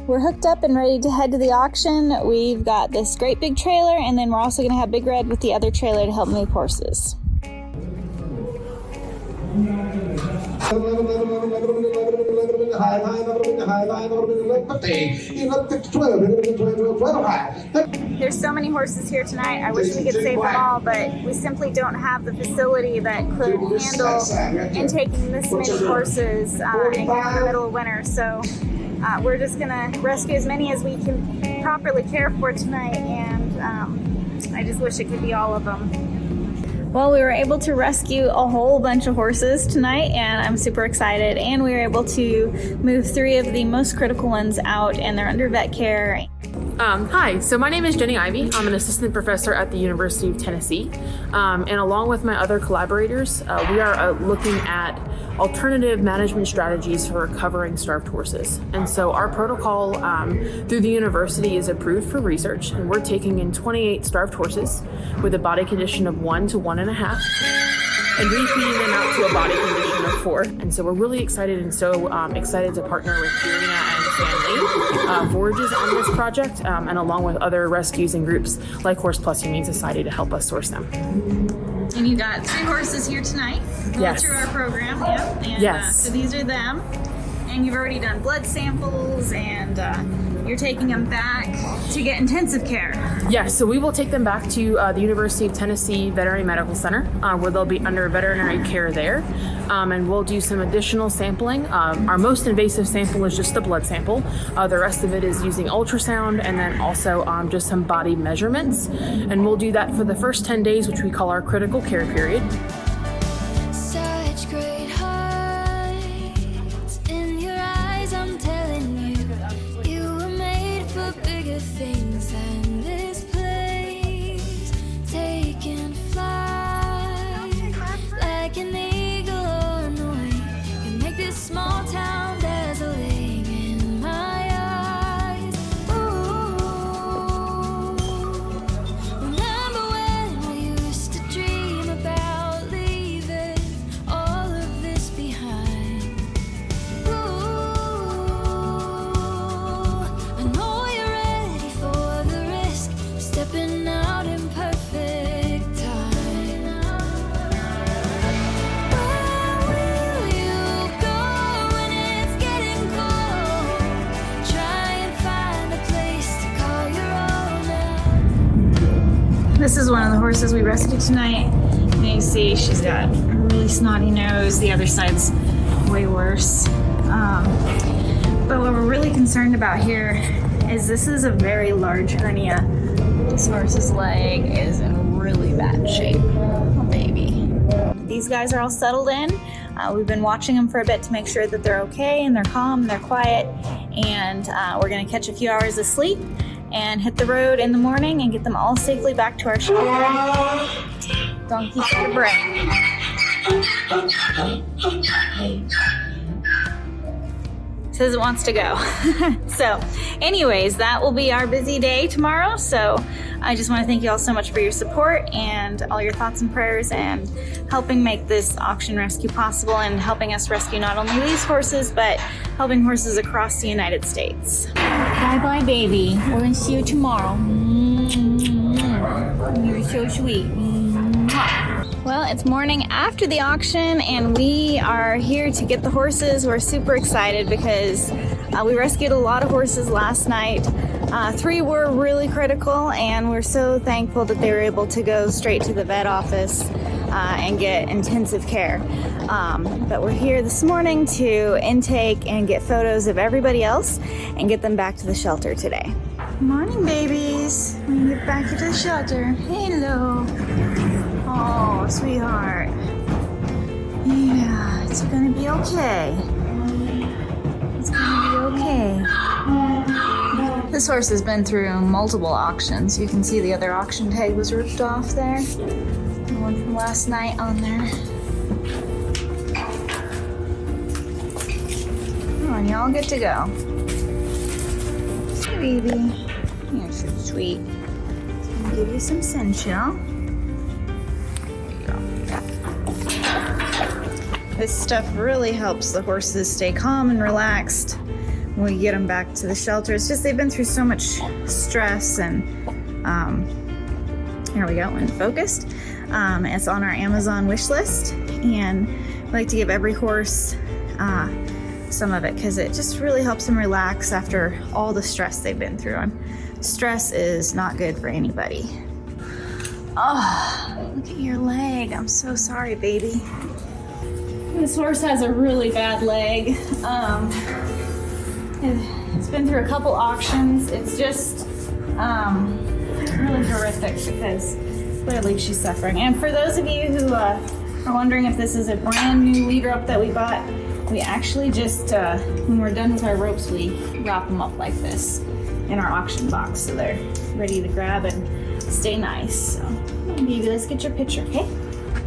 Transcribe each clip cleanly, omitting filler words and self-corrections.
we're hooked up and ready to head to the auction. We've got this great big trailer, and then we're also going to have Big Red with the other trailer to help move horses. There's so many horses here tonight. I wish we could save them all, but we simply don't have the facility that could handle intaking this many horses in the middle of winter. So we're just gonna rescue as many as we can properly care for tonight, and I just wish it could be all of them. Well, we were able to rescue a whole bunch of horses tonight, and I'm super excited. And we were able to move 3 of the most critical ones out, and they're under vet care. Hi, so my name is Jenny Ivey. I'm an assistant professor at the University of Tennessee. And along with my other collaborators, we are looking at alternative management strategies for recovering starved horses. And so our protocol through the university is approved for research, and we're taking in 28 starved horses with a body condition of 1 to 1.5 and refeeding them out to a body condition of 4. And so we're really excited excited to partner with Irina and family Forages on this project, and along with other rescues and groups like Plus Humane Society to help us source them. And you got 3 horses here tonight going through our program. Yep. And, yes. So these are them. And you've already done blood samples, and you're taking them back to get intensive care. Yes, so we will take them back to the University of Tennessee Veterinary Medical Center, where they'll be under veterinary care there. And we'll do some additional sampling. Our most invasive sample is just the blood sample. The rest of it is using ultrasound, and then also just some body measurements. And we'll do that for the first 10 days, which we call our critical care period. Such great heights in your eyes, I'm telling you, you were made for bigger things than this place. Taking flight like an eagle on the wing, you make this small town dazzling in my eyes. Ooh, remember when we used to dream about leaving all of this behind? Ooh, I know you're ready for the risk, stepping out in perfect time. Where will you go when it's getting cold? Try and find a place to call your own. This is one of the horses we rescued tonight. And you see she's got a really snotty nose. The other side's way worse. But what we're really concerned about here is this is a very large hernia. This horse's leg is in really bad shape. Oh, baby. These guys are all settled in. We've been watching them for a bit to make sure that they're okay and they're calm and they're quiet. And we're gonna catch a few hours of sleep and hit the road in the morning and get them all safely back to our shelter. Donkey for the brain. Says it wants to go. So anyways, that will be our busy day tomorrow. So I just want to thank you all so much for your support and all your thoughts and prayers and helping make this auction rescue possible and helping us rescue not only these horses, but helping horses across the United States. Bye-bye, baby. We're going to see you tomorrow. You're so sweet. Well, it's morning after the auction, and we are here to get the horses. We're super excited because we rescued a lot of horses last night. 3 were really critical, and we're so thankful that they were able to go straight to the vet office and get intensive care. But we're here this morning to intake and get photos of everybody else and get them back to the shelter today. Morning, babies. When you get back to the shelter. Hello. Oh, sweetheart. Yeah, it's gonna be okay. It's gonna be okay. This horse has been through multiple auctions. You can see the other auction tag was ripped off there. The one from last night on there. Come on, y'all get to go. Hey, baby. You're so sweet. I'm gonna give you some Sensual. This stuff really helps the horses stay calm and relaxed when we get them back to the shelter. It's just they've been through so much stress, and here we go, when focused. It's on our Amazon wish list, and we like to give every horse some of it because it just really helps them relax after all the stress they've been through. And stress is not good for anybody. Oh, look at your leg. I'm so sorry, baby. This horse has a really bad leg. It's been through a couple auctions. It's just really horrific because clearly she's suffering. And for those of you who are wondering if this is a brand new lead rope that we bought, we actually just, when we're done with our ropes, we wrap them up like this in our auction box so they're ready to grab and stay nice. So maybe let's get your picture, okay?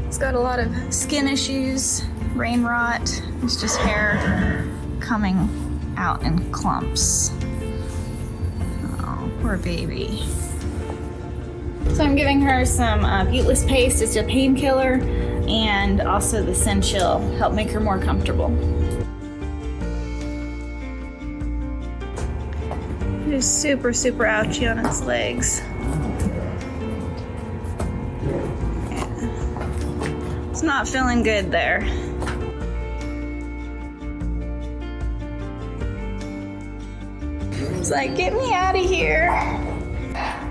It's got a lot of skin issues, rain rot. It's just hair coming out in clumps. Oh, poor baby. So I'm giving her some buteless paste. It's a painkiller, and also the Sin Chill help make her more comfortable. It is super, super ouchy on its legs. Yeah. It's not feeling good there. It's like, get me out of here.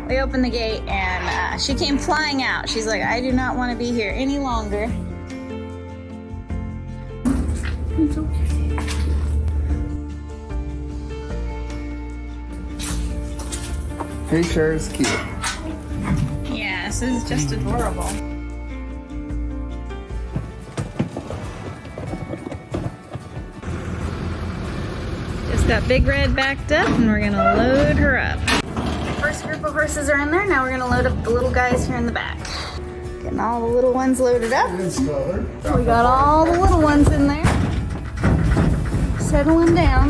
We opened the gate and she came flying out. She's like, I do not want to be here any longer. It's okay. He sure is cute. Yeah, this is just adorable. Just got Big Red backed up and we're gonna load her up. First group of horses are in there. Now we're gonna load up the little guys here in the back. Getting all the little ones loaded up. We got all the little ones in there. Settling down.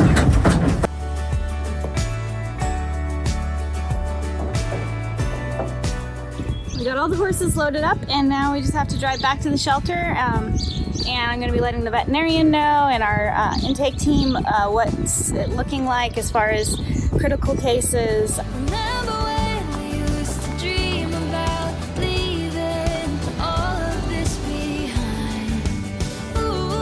We got all the horses loaded up, and now we just have to drive back to the shelter. And I'm going to be letting the veterinarian know and our intake team what's it looking like as far as critical cases. Remember when we used to dream about leaving all of this behind? Ooh,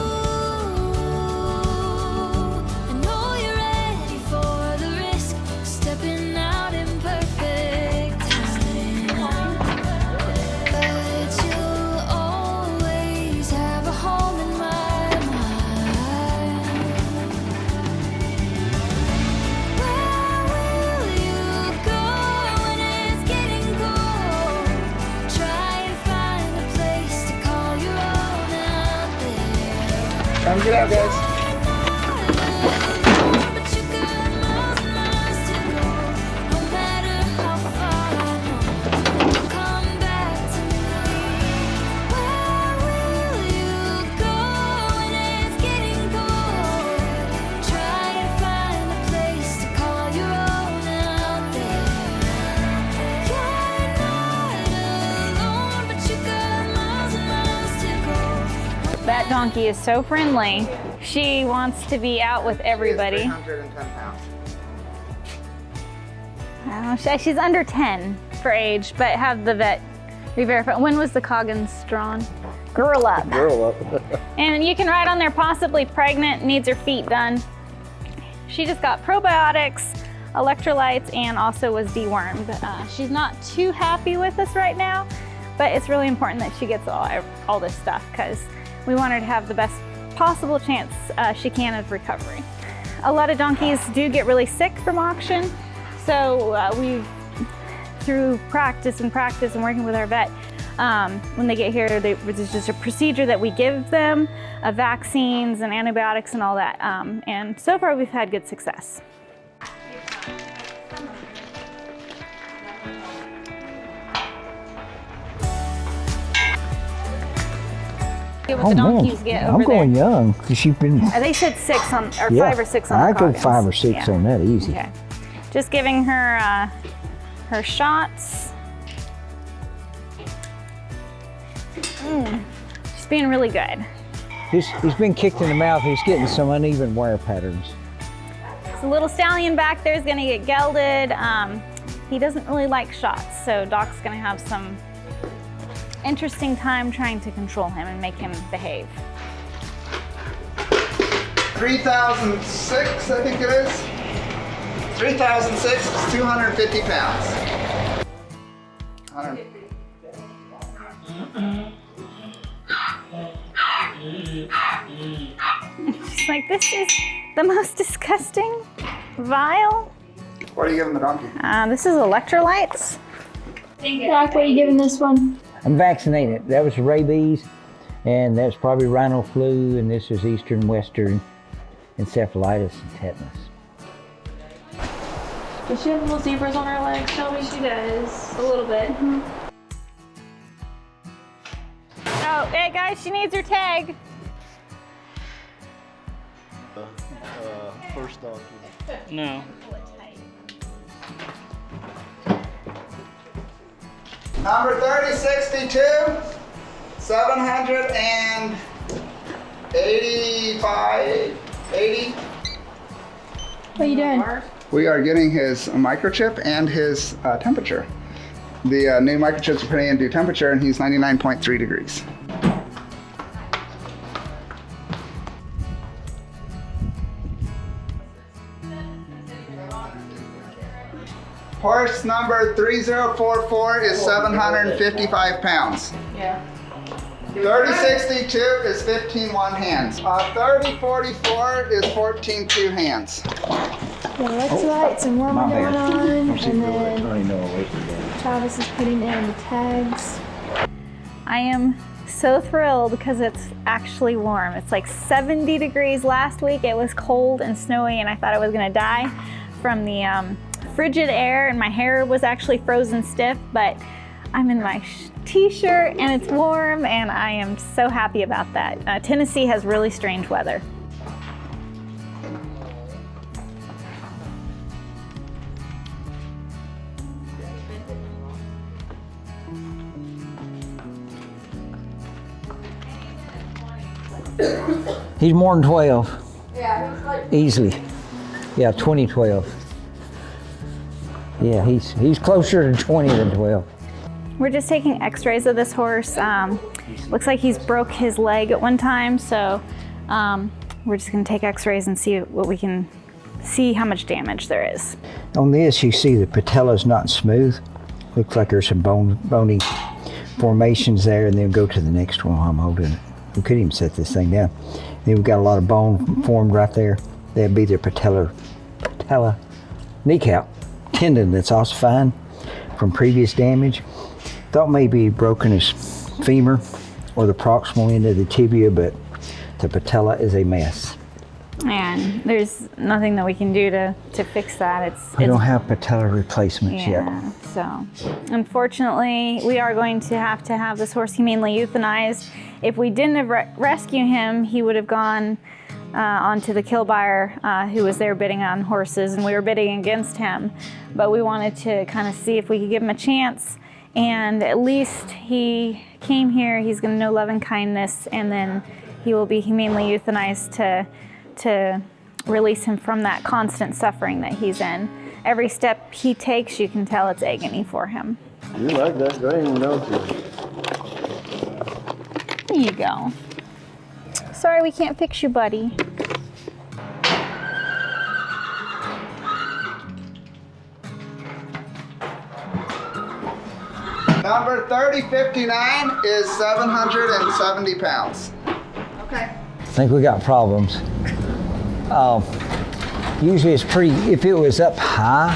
I know you're ready for the risk, stepping out in perfect time. But you'll always have a home in my mind. Where will you go when it's getting cold? Try and find a place to call your own out there. Come get out, guys. But you got miles and miles to go. No matter how far I know, you'll come back to me. Where will you go when it's getting cold? Try and find a place to call your own out there. You're not alone, but you got miles and miles to go. That donkey is so friendly. She wants to be out with everybody. 310 pounds. She's under 10 for age, but have the vet re-verify. When was the Coggins drawn? Girl up. Girl up. And you can ride on there possibly pregnant, needs her feet done. She just got probiotics, electrolytes, and also was dewormed. She's not too happy with us right now, but it's really important that she gets all this stuff because we want her to have the best possible chance she can of recovery. A lot of donkeys do get really sick from auction, so we've, through practice and working with our vet, when they get here, there's just a procedure that we give them, vaccines and antibiotics and all that, and so far we've had good success. What the donkeys get over I'm going there. young because you've been. They said 6 on, or Yeah, 5 or 6 on I the go Coggins. 5 or 6 Yeah. on that easy. Okay. Just giving her her shots. She's being really good. He's been kicked in the mouth. He's getting some uneven wear patterns. So little stallion back there is gonna get gelded. He doesn't really like shots, so Doc's gonna have some interesting time trying to control him and make him behave. 3,006, I think it is. 3,006 is 250 pounds. 100. She's like, this is the most disgusting, vile. What are you giving the donkey? This is electrolytes. Doc, what are you giving this one? I'm vaccinated. That was rabies, and that's probably rhino flu, and this is eastern western encephalitis and tetanus. Does she have little zebras on her legs, Shelby? She does, a little bit. Oh, hey guys, she needs her tag. First dog. No. Number 3062, 785, 80. What are you doing? We are getting his microchip and his temperature. The new microchips are putting in due temperature, and he's 99.3 degrees. Horse number 3044 is 755 pounds. Yeah. 3062 is 15 one hands. 3044 is 14 two hands. Yeah, electrolytes and warmer going on, and then Travis is putting in the tags. I am so thrilled because it's actually warm. It's like 70 degrees last week. It was cold and snowy, and I thought I was gonna die from the frigid air, and my hair was actually frozen stiff, but I'm in my t-shirt and it's warm, and I am so happy about that. Tennessee has really strange weather. He's more than 12. Yeah, easily. Yeah, 2012. Yeah, he's closer to 20 than 12. We're just taking x-rays of this horse. Looks like he's broke his leg at one time, so we're just gonna take x-rays and see what we can see, how much damage there is. On this, you see the patella's not smooth. Looks like there's some bony formations there, and then go to the next one while I'm holding it. We could even set this thing down. Then we've got a lot of bone formed right there. That'd be their patella kneecap tendon that's ossified from previous damage. Thought maybe he'd broken his femur or the proximal end of the tibia, but the patella is a mess. And there's nothing that we can do to fix that. We don't have patella replacements yet. So unfortunately, we are going to have this horse humanely euthanized. If we didn't have rescued him, he would have gone onto the kill buyer who was there bidding on horses, and we were bidding against him. But we wanted to kind of see if we could give him a chance, and at least he came here. He's going to know love and kindness, and then he will be humanely euthanized to release him from that constant suffering that he's in. Every step he takes, you can tell it's agony for him. You like that grain, don't you? There you go. Sorry we can't fix you, buddy. Number 3059 is 770 pounds. Okay. I think we got problems. Usually it's pretty, if it was up higher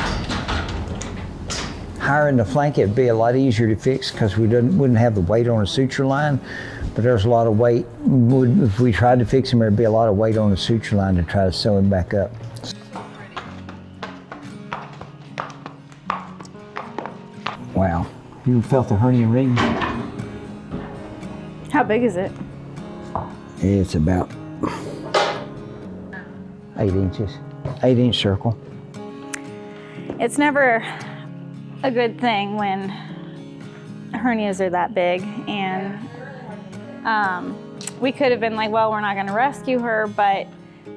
in the flank, it'd be a lot easier to fix because we wouldn't have the weight on the suture line. But there's a lot of weight. If we tried to fix him, there'd be a lot of weight on the suture line to try to sew him back up. Wow. You felt the hernia ring? How big is it? It's about 8 inches, 8-inch circle. It's never a good thing when hernias are that big, and we could have been like, well, we're not going to rescue her, but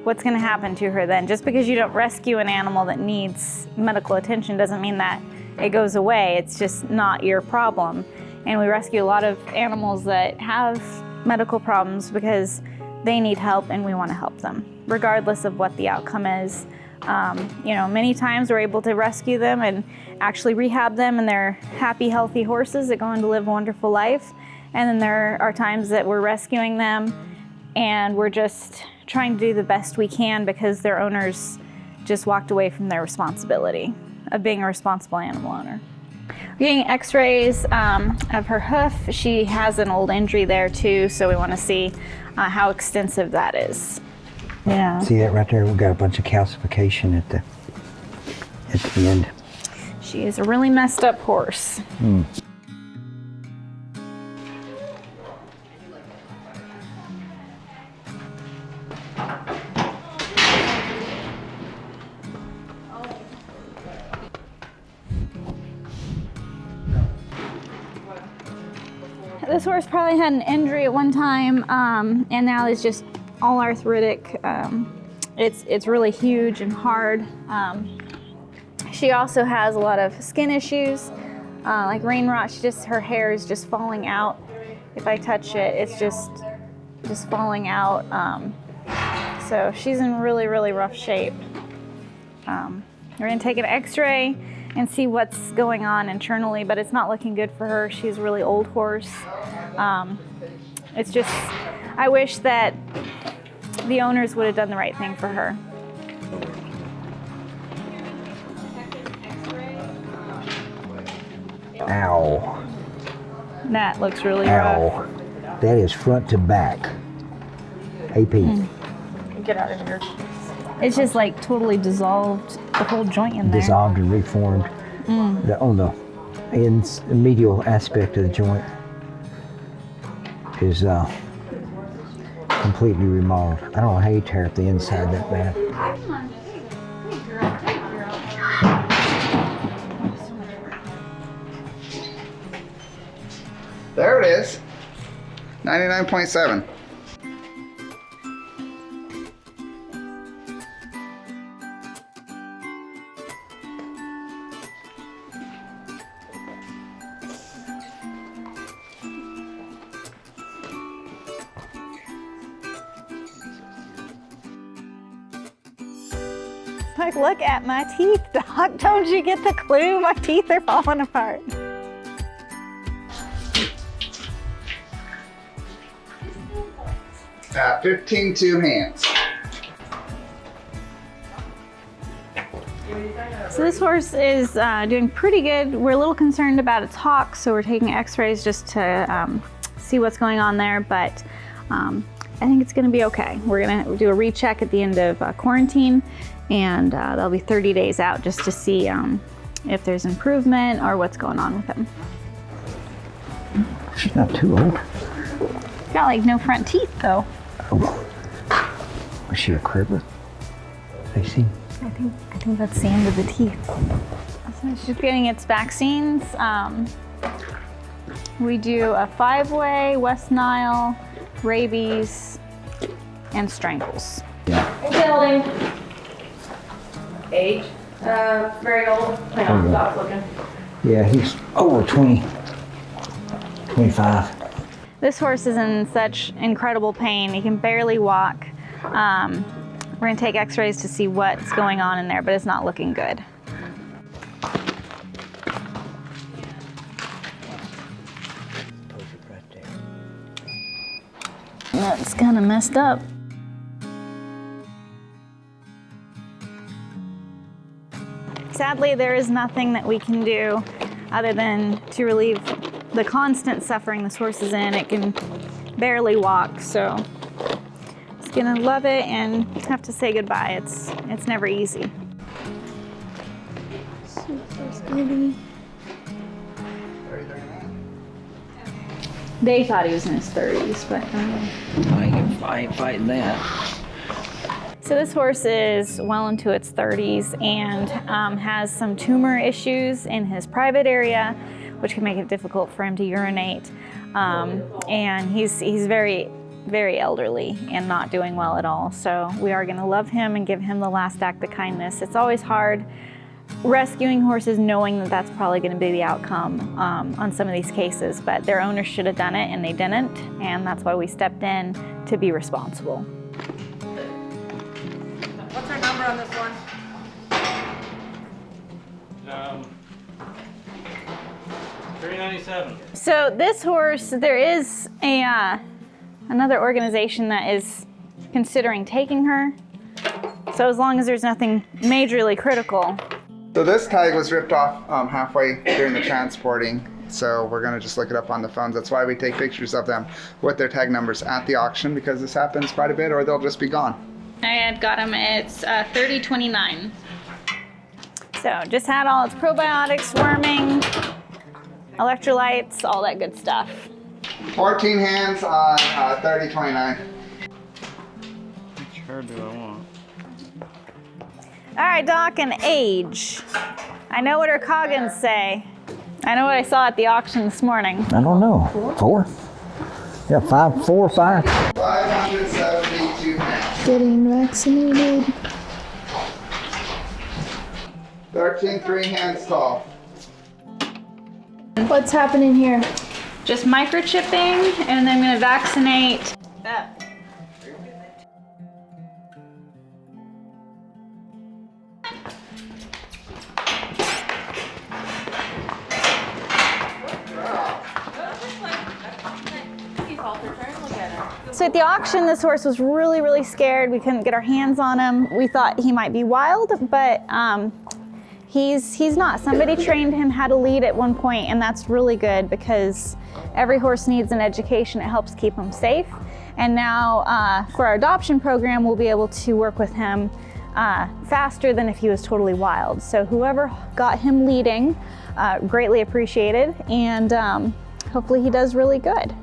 what's going to happen to her then? Just because you don't rescue an animal that needs medical attention doesn't mean that it goes away. It's just not your problem. And we rescue a lot of animals that have medical problems because they need help and we want to help them, regardless of what the outcome is. You know, many times we're able to rescue them and actually rehab them, and they're happy, healthy horses that go on to live a wonderful life. And then there are times that we're rescuing them and we're just trying to do the best we can because their owners just walked away from their responsibility of being a responsible animal owner. We're getting x-rays of her hoof. She has an old injury there too, so we want to see how extensive that is. Yeah. See that right there? We've got a bunch of calcification at the end. She is a really messed up horse. This horse probably had an injury at one time, and now it's just all arthritic. It's really huge and hard. She also has a lot of skin issues, like rain rot. Her hair is just falling out. If I touch it, it's just falling out. So she's in really, really rough shape. We're gonna take an x-ray and see what's going on internally, but it's not looking good for her. She's a really old horse. It's just, I wish that the owners would have done the right thing for her. Ow. That looks really rough. Ow. That is front to back. AP. Get out of here. It's just like totally dissolved, the whole joint in there. Dissolved and reformed. On the medial aspect of the joint is completely remodeled. I don't know how you tear up the inside that bad. There it is. 99.7. Like, look at my teeth, Doc. Don't you get the clue? My teeth are falling apart. Got 15 tube hands. So this horse is doing pretty good. We're a little concerned about its hock, so we're taking x-rays just to see what's going on there, but I think it's gonna be okay. We're gonna do a recheck at the end of quarantine, and they'll be 30 days out just to see if there's improvement or what's going on with him. She's not too old. Got like no front teeth though. Oh. Was she a cribber? I see. I think that's the end of the teeth. So she's getting its vaccines. We do a 5-way, West Nile, rabies, and strangles. Yeah. Building. Age. Very old. Hang on, stop looking. Yeah, he's over 20, 25. This horse is in such incredible pain. He can barely walk. We're gonna take x-rays to see what's going on in there, but it's not looking good. That's kind of messed up. Sadly, there is nothing that we can do other than to relieve the constant suffering this horse is in. It can barely walk, so it's gonna love it and have to say goodbye. It's never easy. They thought he was in his 30s, but I ain't fighting that. So this horse is well into its 30s and has some tumor issues in his private area, which can make it difficult for him to urinate. And he's very very elderly and not doing well at all. So we are going to love him and give him the last act of kindness. It's always hard rescuing horses knowing that that's probably going to be the outcome on some of these cases, but their owners should have done it and they didn't, and that's why we stepped in to be responsible. What's our number on this one? 397. So this horse, there is another organization that is considering taking her. So as long as there's nothing majorly critical. So this tag was ripped off halfway during the transporting. So we're gonna just look it up on the phones. That's why we take pictures of them with their tag numbers at the auction, because this happens quite a bit, or they'll just be gone. I had got him, it's 3029. So just had all its probiotics, worming, electrolytes, all that good stuff. 14 hands on 3029. Which herd do I want? All right, Doc, and age. I know what her coggins say. I know what I saw at the auction this morning. I don't know. 4? Yeah, 5, 4 or 5. 572 hands. Getting vaccinated. 13 3 hands tall. What's happening here? Just microchipping, and then I'm gonna vaccinate. So at the auction, this horse was really, really scared. We couldn't get our hands on him. We thought he might be wild, but he's not. Somebody trained him how to lead at one point, and that's really good because every horse needs an education. It helps keep them safe. And now for our adoption program, we'll be able to work with him faster than if he was totally wild. So whoever got him leading, greatly appreciated, and hopefully he does really good.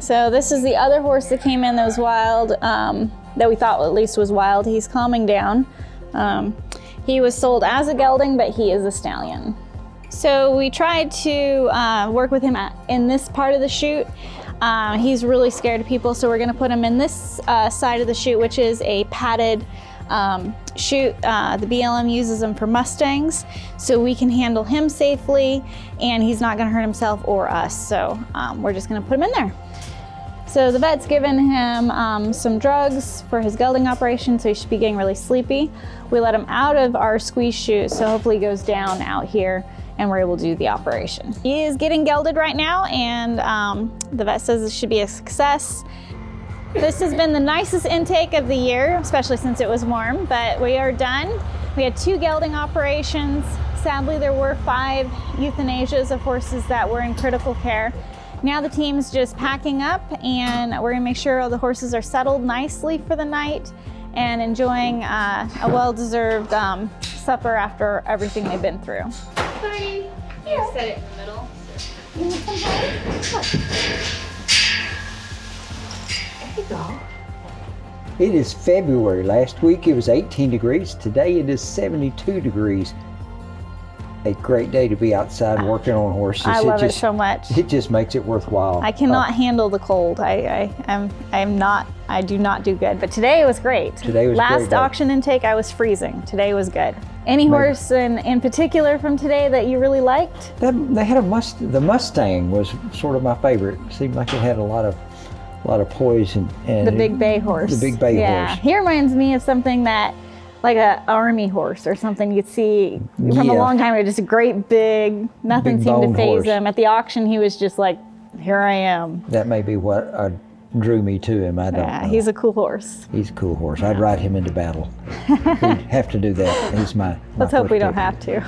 So this is the other horse that came in that was wild, that we thought at least was wild. He's calming down. He was sold as a gelding, but he is a stallion. So we tried to work with him in this part of the chute. He's really scared of people, so we're gonna put him in this side of the chute, which is a padded chute. The BLM uses them for Mustangs, so we can handle him safely, and he's not gonna hurt himself or us. So we're just gonna put him in there. So the vet's given him some drugs for his gelding operation, so he should be getting really sleepy. We let him out of our squeeze chute, so hopefully he goes down out here and we're able to do the operation. He is getting gelded right now, and the vet says this should be a success. This has been the nicest intake of the year, especially since it was warm, but we are done. We had 2 gelding operations. Sadly, there were 5 euthanasias of horses that were in critical care. Now the team's just packing up, and we're gonna make sure all the horses are settled nicely for the night and enjoying a well-deserved supper after everything they've been through. Sorry, you set it in the middle. You want some honey? There you go. It is February. Last week it was 18 degrees. Today it is 72 degrees. A great day to be outside working on horses. I love it so much. It just makes it worthwhile. I cannot handle the cold. I do not do good. But today was great. Today was Last great day. auction intake, I was freezing. Today was good. Any horse in particular from today that you really liked? They had the Mustang was sort of my favorite. It seemed like it had a lot of poise and The big bay horse. The big bay horse. He reminds me of something that, like an army horse or something you'd see from a long time ago. Just a great big, nothing Big seemed to boned faze horse. him. At the auction, he was just like, here I am. That may be what drew me to him. I don't know. He's a cool horse. He's a cool horse. I'd ride him into battle. We'd have to do that. He's my Let's hope first we don't pick. have to.